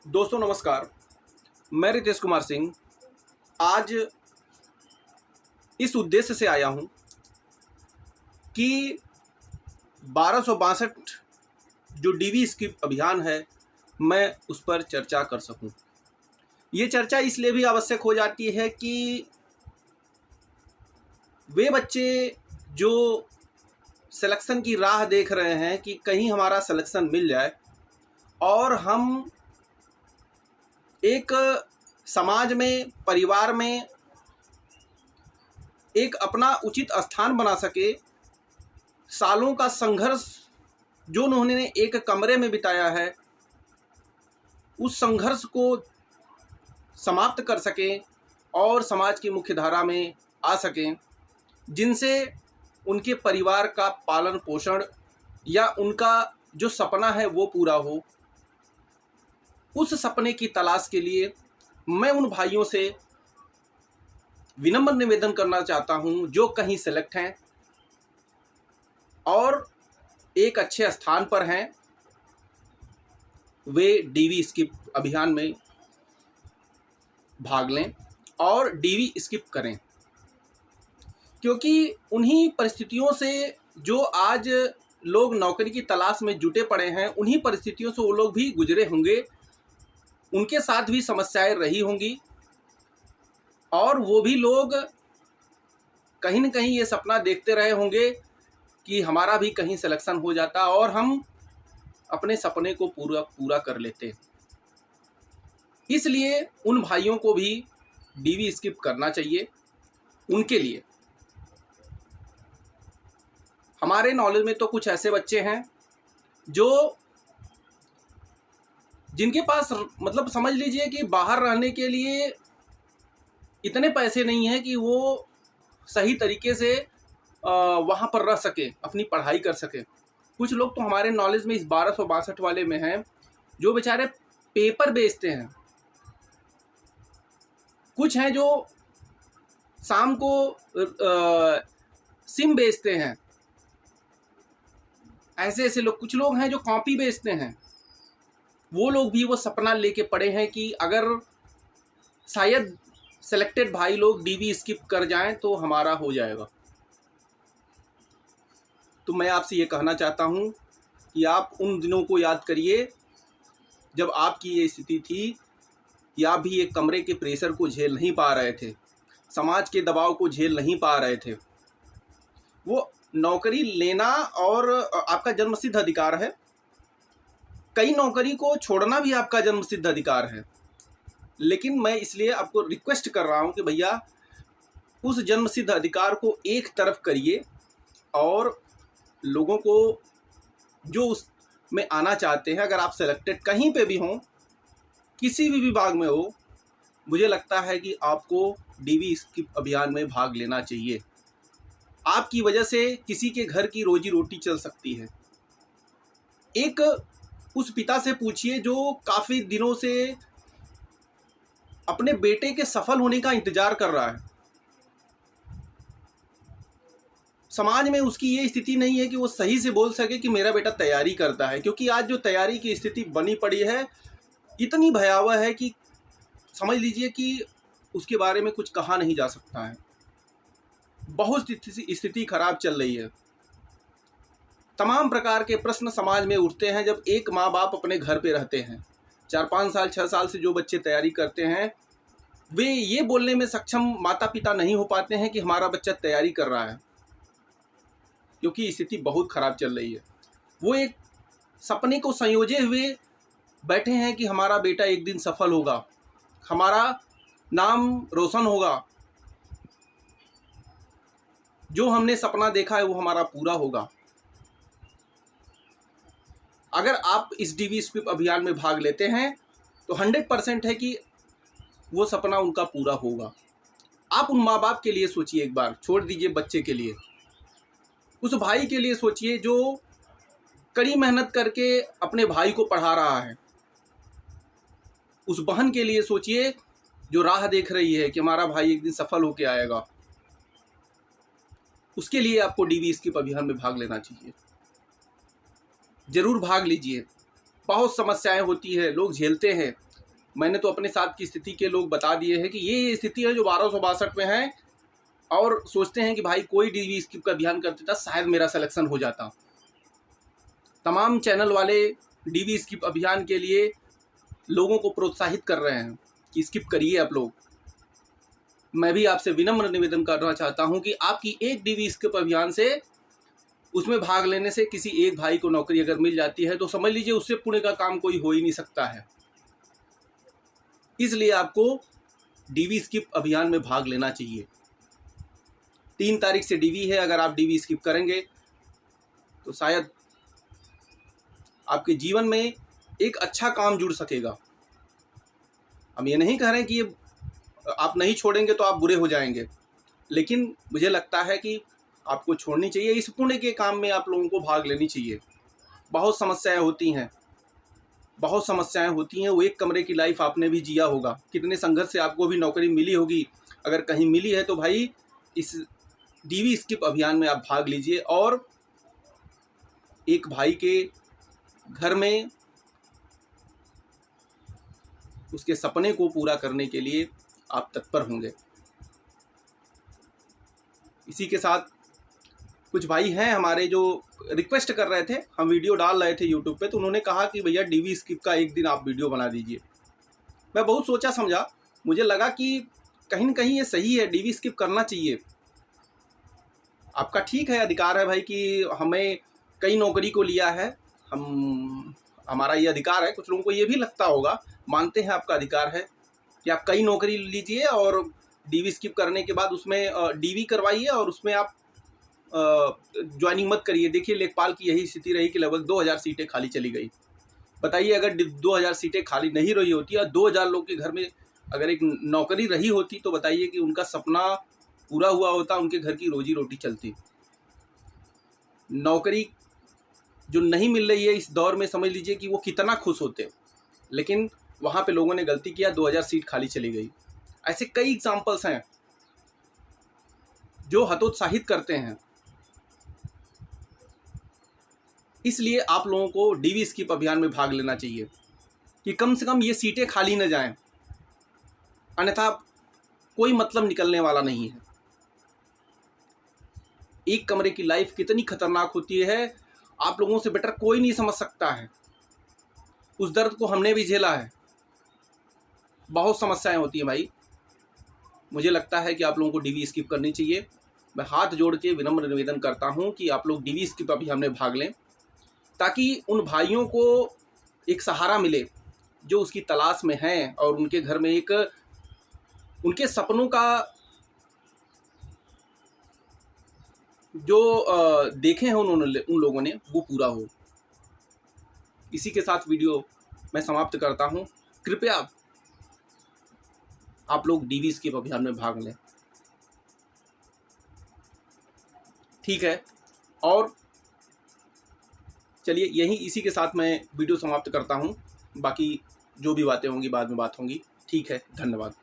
दोस्तों नमस्कार। मैं रितेश कुमार सिंह आज इस उद्देश्य से आया हूं कि 1262 जो डीवी स्किप अभियान है मैं उस पर चर्चा कर सकूं। ये चर्चा इसलिए भी आवश्यक हो जाती है कि वे बच्चे जो सिलेक्शन की राह देख रहे हैं कि कहीं हमारा सिलेक्शन मिल जाए और हम एक समाज में, परिवार में एक अपना उचित स्थान बना सके, सालों का संघर्ष जो उन्होंने एक कमरे में बिताया है उस संघर्ष को समाप्त कर सकें और समाज की मुख्य धारा में आ सकें, जिनसे उनके परिवार का पालन पोषण या उनका जो सपना है वो पूरा हो। उस सपने की तलाश के लिए मैं उन भाइयों से विनम्र निवेदन करना चाहता हूं जो कहीं सेलेक्ट हैं और एक अच्छे स्थान पर हैं, वे डीवी स्किप अभियान में भाग लें और डीवी स्किप करें, क्योंकि उन्हीं परिस्थितियों से जो आज लोग नौकरी की तलाश में जुटे पड़े हैं, उन्हीं परिस्थितियों से वो लोग भी गुजरे होंगे, उनके साथ भी समस्याएं रही होंगी और वो भी लोग कहीं न कहीं ये सपना देखते रहे होंगे कि हमारा भी कहीं सिलेक्शन हो जाता और हम अपने सपने को पूरा कर लेते। इसलिए उन भाइयों को भी डीवी स्किप करना चाहिए। उनके लिए हमारे नॉलेज में तो कुछ ऐसे बच्चे हैं जो जिनके पास मतलब समझ लीजिए कि बाहर रहने के लिए इतने पैसे नहीं हैं कि वो सही तरीके से वहाँ पर रह सके, अपनी पढ़ाई कर सके। कुछ लोग तो हमारे नॉलेज में इस 1262 वाले में हैं जो बेचारे पेपर बेचते हैं। कुछ हैं जो शाम को सिम बेचते हैं। ऐसे ऐसे लोग, कुछ लोग हैं जो कॉपी बेचते हैं। वो लोग भी वो सपना लेके पड़े हैं कि अगर शायद सेलेक्टेड भाई लोग डीवी स्किप कर जाएं तो हमारा हो जाएगा। तो मैं आपसे ये कहना चाहता हूँ कि आप उन दिनों को याद करिए जब आपकी ये स्थिति थी कि आप भी एक कमरे के प्रेशर को झेल नहीं पा रहे थे, समाज के दबाव को झेल नहीं पा रहे थे। वो नौकरी लेना और आपका जन्मसिद्ध अधिकार है, कई नौकरी को छोड़ना भी आपका जन्मसिद्ध अधिकार है, लेकिन मैं इसलिए आपको रिक्वेस्ट कर रहा हूँ कि भैया उस जन्मसिद्ध अधिकार को एक तरफ करिए और लोगों को जो उसमें आना चाहते हैं, अगर आप सेलेक्टेड कहीं पे भी हों, किसी भी विभाग में हो, मुझे लगता है कि आपको डीवी स्किप अभियान में भाग लेना चाहिए। आपकी वजह से किसी के घर की रोजी रोटी चल सकती है। एक उस पिता से पूछिए जो काफ़ी दिनों से अपने बेटे के सफल होने का इंतजार कर रहा है। समाज में उसकी ये स्थिति नहीं है कि वो सही से बोल सके कि मेरा बेटा तैयारी करता है, क्योंकि आज जो तैयारी की स्थिति बनी पड़ी है इतनी भयावह है कि समझ लीजिए कि उसके बारे में कुछ कहा नहीं जा सकता है। बहुत स्थिति खराब चल रही है। तमाम प्रकार के प्रश्न समाज में उठते हैं जब एक माँ बाप अपने घर पे रहते हैं। 4-5 साल 6 साल से जो बच्चे तैयारी करते हैं वे ये बोलने में सक्षम माता पिता नहीं हो पाते हैं कि हमारा बच्चा तैयारी कर रहा है, क्योंकि स्थिति बहुत ख़राब चल रही है। वो एक सपने को संयोजे हुए बैठे हैं कि हमारा बेटा एक दिन सफल होगा, हमारा नाम रोशन होगा, जो हमने सपना देखा है वो हमारा पूरा होगा। अगर आप इस डीवी स्किप अभियान में भाग लेते हैं तो 100% है कि वो सपना उनका पूरा होगा। आप उन माँ बाप के लिए सोचिए, एक बार छोड़ दीजिए बच्चे के लिए, उस भाई के लिए सोचिए जो कड़ी मेहनत करके अपने भाई को पढ़ा रहा है। उस बहन के लिए सोचिए जो राह देख रही है कि हमारा भाई एक दिन सफल होकर आएगा। उसके लिए आपको डीवी स्किप अभियान में भाग लेना चाहिए। ज़रूर भाग लीजिए। बहुत समस्याएं होती है, लोग झेलते हैं, मैंने तो अपने साथ की स्थिति के लोग बता दिए हैं कि ये स्थिति है जो 1262 में है, और सोचते हैं कि भाई कोई डीवी स्किप का अभियान कर देता शायद मेरा सिलेक्शन हो जाता। तमाम चैनल वाले डीवी स्किप अभियान के लिए लोगों को प्रोत्साहित कर रहे हैं कि स्किप करिए आप लोग। मैं भी आपसे विनम्र निवेदन करना चाहता हूं कि आपकी एक डीवी स्किप अभियान से, उसमें भाग लेने से किसी एक भाई को नौकरी अगर मिल जाती है तो समझ लीजिए उससे पुण्य का काम कोई हो ही नहीं सकता है। इसलिए आपको डीवी स्किप अभियान में भाग लेना चाहिए। 3 तारीख से डीवी है, अगर आप डीवी स्किप करेंगे तो शायद आपके जीवन में एक अच्छा काम जुड़ सकेगा। हम ये नहीं कह रहे हैं कि ये आप नहीं छोड़ेंगे तो आप बुरे हो जाएंगे, लेकिन मुझे लगता है कि आपको छोड़नी चाहिए। इस पुण्य के काम में आप लोगों को भाग लेनी चाहिए। बहुत समस्याएं होती हैं, बहुत समस्याएं होती हैं। वो एक कमरे की लाइफ आपने भी जिया होगा, कितने संघर्ष से आपको भी नौकरी मिली होगी। अगर कहीं मिली है तो भाई इस डीवी स्किप अभियान में आप भाग लीजिए और एक भाई के घर में उसके सपने को पूरा करने के लिए आप तत्पर होंगे। इसी के साथ कुछ भाई हैं हमारे जो रिक्वेस्ट कर रहे थे, हम वीडियो डाल रहे थे यूट्यूब पे, तो उन्होंने कहा कि भैया डीवी स्किप का एक दिन आप वीडियो बना दीजिए। मैं बहुत सोचा समझा, मुझे लगा कि कहीं न कहीं ये सही है, डीवी स्किप करना चाहिए। आपका ठीक है, अधिकार है भाई कि हमें कई नौकरी को लिया है, हमारा ये अधिकार है। कुछ लोगों को ये भी लगता होगा, मानते हैं आपका अधिकार है कि आप कई नौकरी लीजिए और डीवी स्किप करने के बाद उसमें डीवी करवाइए और उसमें आप ज्वाइनिंग मत करिए। देखिए लेखपाल की यही स्थिति रही कि लगभग 2000 सीटें खाली चली गई। बताइए अगर 2000 सीटें खाली नहीं रही होती और 2000 लोग के घर में अगर एक नौकरी रही होती तो बताइए कि उनका सपना पूरा हुआ होता, उनके घर की रोजी रोटी चलती। नौकरी जो नहीं मिल रही है इस दौर में, समझ लीजिए कि वो कितना खुश होते, लेकिन वहाँ पे लोगों ने गलती किया, 2000 सीट खाली चली गई। ऐसे कई एग्जाम्पल्स हैं जो हतोत्साहित करते हैं। इसलिए आप लोगों को डीवी स्किप अभियान में भाग लेना चाहिए कि कम से कम ये सीटें खाली न जाएं, अन्यथा कोई मतलब निकलने वाला नहीं है। एक कमरे की लाइफ कितनी खतरनाक होती है, आप लोगों से बेटर कोई नहीं समझ सकता है। उस दर्द को हमने भी झेला है। बहुत समस्याएं होती हैं भाई। मुझे लगता है कि आप लोगों को डीवी स्किप करनी चाहिए। मैं हाथ जोड़ के विनम्र निवेदन करता हूं कि आप लोग डीवी स्किप अभियान में भाग लें, ताकि उन भाइयों को एक सहारा मिले जो उसकी तलाश में हैं और उनके घर में एक उनके सपनों का जो देखे हैं उन लोगों ने वो पूरा हो। इसी के साथ वीडियो मैं समाप्त करता हूं। कृपया आप लोग डीवी स्किप अभियान में भाग लें, ठीक है। और चलिए इसी के साथ मैं वीडियो समाप्त करता हूं। बाकी जो भी बातें होंगी बाद में बात होंगी। ठीक है, धन्यवाद।